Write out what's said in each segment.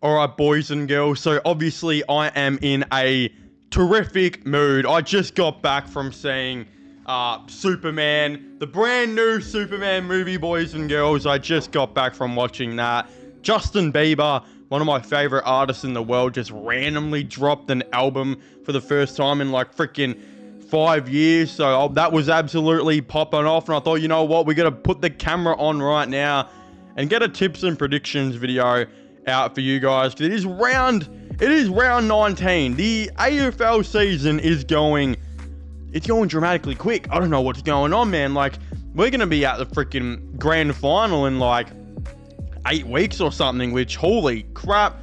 All right, boys and girls. So obviously I am in a terrific mood. I just got back from seeing Superman, the brand new Superman movie, boys and girls. I just got back from watching that. Justin Bieber, one of my favorite artists in the world, just randomly dropped an album for the first time in like freaking 5 years. So that was absolutely popping off. And I thought, you know what? We got to put the camera on right now and get a tips and predictions video out for you guys. It is round 19. The AFL season is going dramatically quick. I don't know what's going on, man. Like, we're going to be at the freaking grand final in like 8 weeks or something, which, holy crap,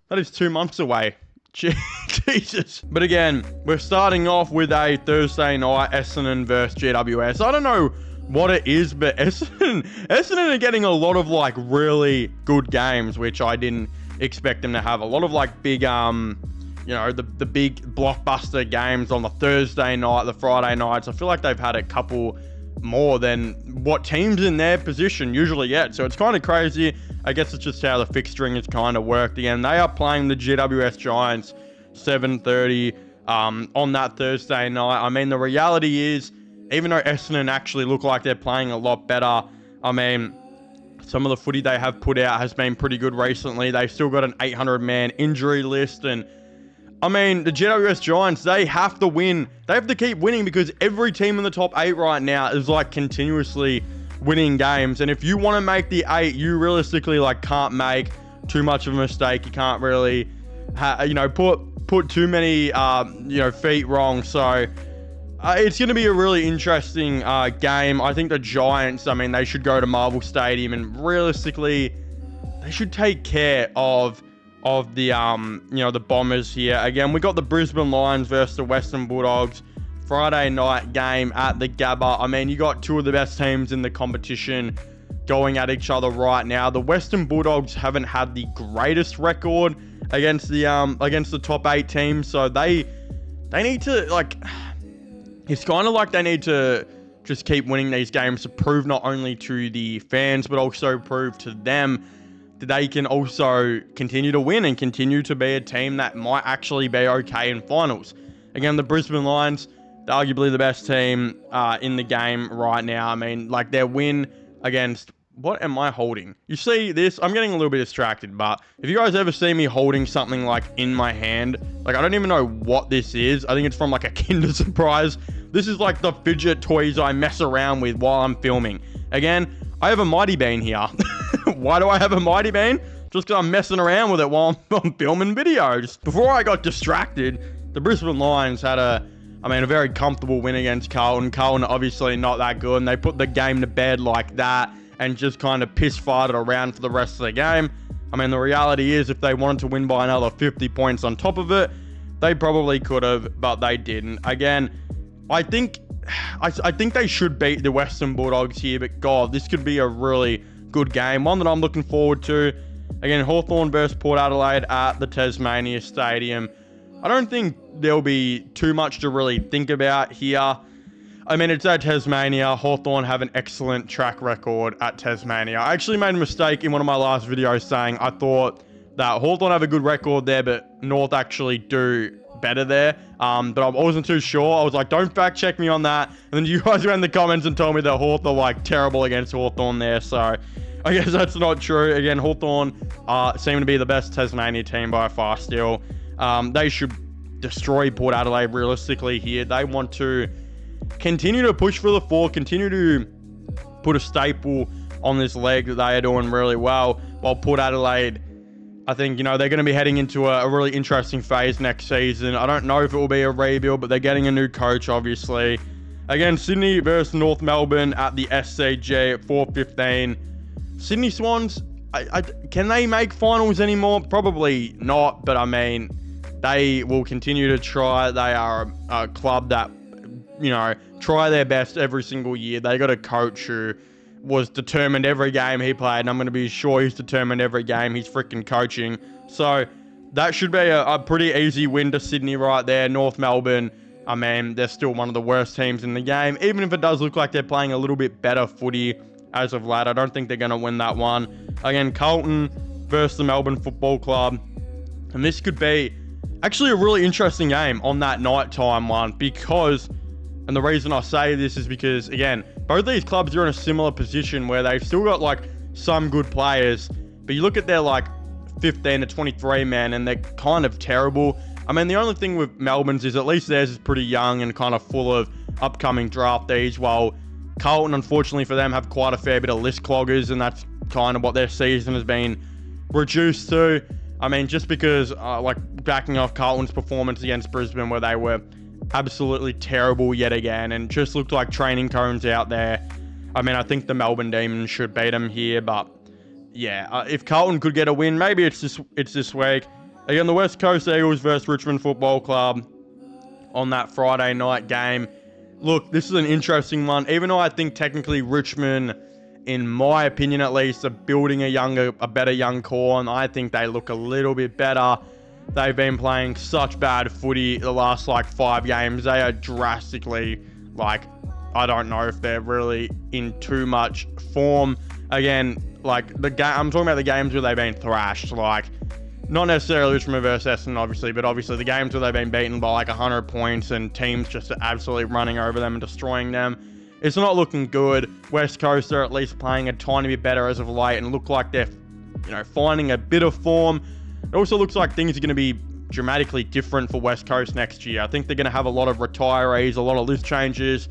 that is 2 months away. Jesus. But again, we're starting off with a Thursday night Essendon versus GWS. I don't know what it is, but Essendon are getting a lot of like really good games, which I didn't expect them to have. A lot of like big, the big blockbuster games on the Thursday night, the Friday nights. I feel like they've had a couple more than what teams in their position usually get. So it's kind of crazy. I guess it's just how the fixturing has kind of worked. Again, they are playing the GWS Giants 7:30 on that Thursday night. I mean, the reality is, even though Essendon actually look like they're playing a lot better, I mean, some of the footy they have put out has been pretty good recently. They've still got an 800-man injury list. And, I mean, the GWS Giants, they have to win. They have to keep winning because every team in the top 8 right now is, like, continuously winning games. And if you want to make the 8, you realistically, like, can't make too much of a mistake. You can't really, put too many, feet wrong. So it's going to be a really interesting game. I think the Giants, I mean, they should go to Marvel Stadium and realistically, they should take care of the Bombers here. Again, we got the Brisbane Lions versus the Western Bulldogs. Friday night game at the Gabba. I mean, you got two of the best teams in the competition going at each other right now. The Western Bulldogs haven't had the greatest record against the top 8 teams, so they need to, like, it's kind of like they need to just keep winning these games to prove not only to the fans, but also prove to them that they can also continue to win and continue to be a team that might actually be okay in finals. Again, the Brisbane Lions, they're arguably the best team in the game right now. I mean, like, their win against... What am I holding? You see this? I'm getting a little bit distracted, but if you guys ever see me holding something like in my hand, like, I don't even know what this is. I think it's from like a Kinder Surprise. This is like the fidget toys I mess around with while I'm filming. Again, I have a Mighty Bean here. Why do I have a Mighty Bean? Just because I'm messing around with it while I'm filming videos. Before I got distracted, the Brisbane Lions had a very comfortable win against Carlton. Carlton obviously not that good, and they put the game to bed like that and just kind of piss-farted around for the rest of the game. I mean, the reality is, if they wanted to win by another 50 points on top of it, they probably could have, but they didn't. Again, I think they should beat the Western Bulldogs here, but God, this could be a really good game, one that I'm looking forward to. Again, Hawthorn versus Port Adelaide at the Tasmania Stadium. I don't think there'll be too much to really think about here. I mean, it's at Tasmania. Hawthorn have an excellent track record at Tasmania. I actually made a mistake in one of my last videos saying I thought that Hawthorn have a good record there, but North actually do better there. But I wasn't too sure. I was like, don't fact check me on that. And then you guys went in the comments and told me that Hawthorn are like terrible against Hawthorn there. So I guess that's not true. Again, Hawthorn seem to be the best Tasmania team by far still. They should destroy Port Adelaide realistically here. They want to continue to push for the 4, continue to put a staple on this leg that they are doing really well, while Port Adelaide, I think, they're going to be heading into a really interesting phase next season. I don't know if it will be a rebuild, but they're getting a new coach, obviously. Again, Sydney versus North Melbourne at the SCG at 4:15. Sydney Swans, can they make finals anymore? Probably not, but I mean, they will continue to try. They are a club that, try their best every single year. They got a coach who was determined every game he played, and I'm going to be sure he's determined every game he's freaking coaching. So that should be a pretty easy win to Sydney right there. North Melbourne, I mean, they're still one of the worst teams in the game. Even if it does look like they're playing a little bit better footy as of late, I don't think they're going to win that one. Again, Carlton, versus the Melbourne Football Club. And this could be actually a really interesting game on that nighttime one because, and the reason I say this is because, again, both these clubs are in a similar position where they've still got like some good players, but you look at their like 15 to 23 man and they're kind of terrible. I mean, the only thing with Melbourne's is at least theirs is pretty young and kind of full of upcoming draftees, while Carlton, unfortunately for them, have quite a fair bit of list cloggers, and that's kind of what their season has been reduced to. I mean, just because, like, backing off Carlton's performance against Brisbane, where they were absolutely terrible yet again and just looked like training cones out there. I mean, I think the Melbourne Demons should beat them here, but yeah, if Carlton could get a win, maybe it's this week. Again, the West Coast Eagles versus Richmond Football Club on that Friday night game. Look, this is an interesting one. Even though I think technically Richmond, in my opinion at least, are building a better young core, and I think they look a little bit better. They've been playing such bad footy the last like 5 games. They are drastically, like, I don't know if they're really in too much form. Again, like I'm talking about the games where they've been thrashed, like not necessarily Richmond versus Essendon, obviously, but obviously the games where they've been beaten by like 100 points and teams just absolutely running over them and destroying them. It's not looking good. West Coast are at least playing a tiny bit better as of late and look like they're, finding a bit of form. It also looks like things are going to be dramatically different for West Coast next year. I think they're going to have a lot of retirees, a lot of list changes,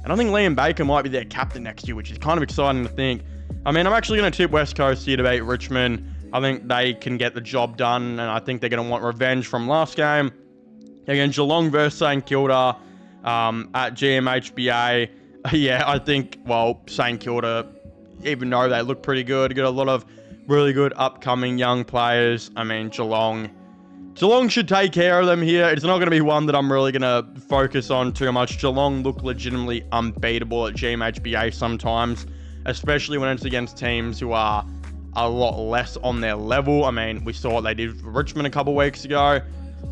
and I think Liam Baker might be their captain next year, which is kind of exciting to think. I mean, I'm actually going to tip West Coast here to beat Richmond. I think they can get the job done, and I think they're going to want revenge from last game. Again, Geelong versus St Kilda at GMHBA. Yeah, I think, St Kilda, even though they look pretty good, got a lot of really good upcoming young players. I mean, Geelong should take care of them here. It's not going to be one that I'm really going to focus on too much. Geelong look legitimately unbeatable at GMHBA sometimes, especially when it's against teams who are a lot less on their level. I mean, we saw what they did for Richmond a couple weeks ago.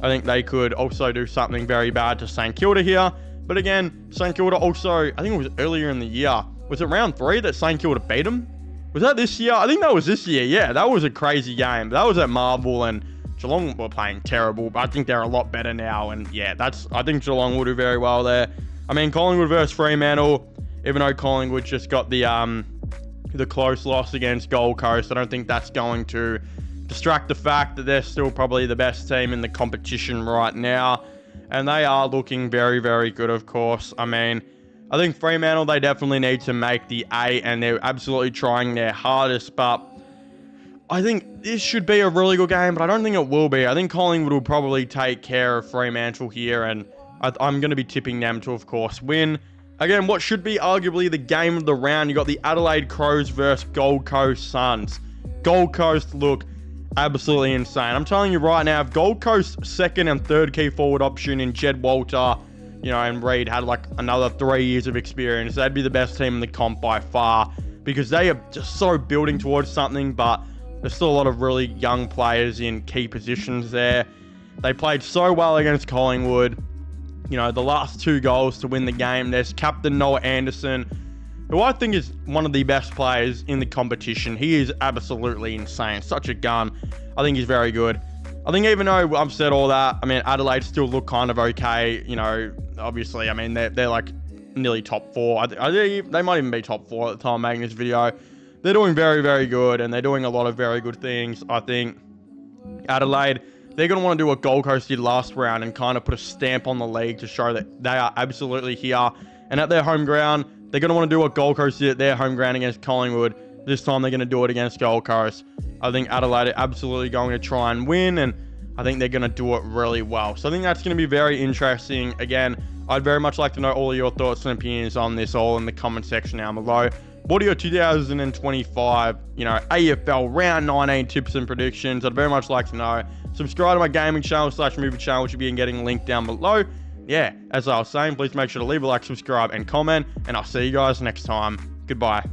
I think they could also do something very bad to St Kilda here. But again, St Kilda also, I think it was earlier in the year. Was it round 3 that St Kilda beat them? Was that this year? I think that was this year. Yeah, that was a crazy game. That was at Marvel, and Geelong were playing terrible, but I think they're a lot better now. And yeah, I think Geelong will do very well there. I mean, Collingwood versus Fremantle, even though Collingwood just got the close loss against Gold Coast, I don't think that's going to distract the fact that they're still probably the best team in the competition right now. And they are looking very, very good, of course. I mean, I think Fremantle, they definitely need to make the A, and they're absolutely trying their hardest. But I think this should be a really good game, but I don't think it will be. I think Collingwood will probably take care of Fremantle here, and I'm going to be tipping them to, of course, win. Again, what should be arguably the game of the round, you got the Adelaide Crows versus Gold Coast Suns. Gold Coast look absolutely insane. I'm telling you right now, if Gold Coast's second and third key forward option in Jed Walter, and Reid had like another 3 years of experience, they'd be the best team in the comp by far, because they are just so building towards something, but there's still a lot of really young players in key positions there. They played so well against Collingwood. The last 2 goals to win the game. There's captain Noah Anderson, who I think is one of the best players in the competition. He is absolutely insane. Such a gun. I think he's very good. I think even though I've said all that, I mean, Adelaide still look kind of okay. Obviously, I mean, they're like nearly top 4. They might even be top 4 at the time I'm making this video. They're doing very, very good, and they're doing a lot of very good things. I think Adelaide, they're going to want to do what Gold Coast did last round and kind of put a stamp on the league to show that they are absolutely here. And at their home ground, they're going to want to do what Gold Coast did at their home ground against Collingwood. This time they're going to do it against Gold Coast. I think Adelaide are absolutely going to try and win, and I think they're going to do it really well. So I think that's going to be very interesting. Again, I'd very much like to know all of your thoughts and opinions on this all in the comment section down below. What are your 2025, AFL round 19 tips and predictions? I'd very much like to know. Subscribe to my gaming channel / movie channel, which will be getting linked down below. Yeah, as I was saying, please make sure to leave a like, subscribe, and comment, and I'll see you guys next time. Goodbye.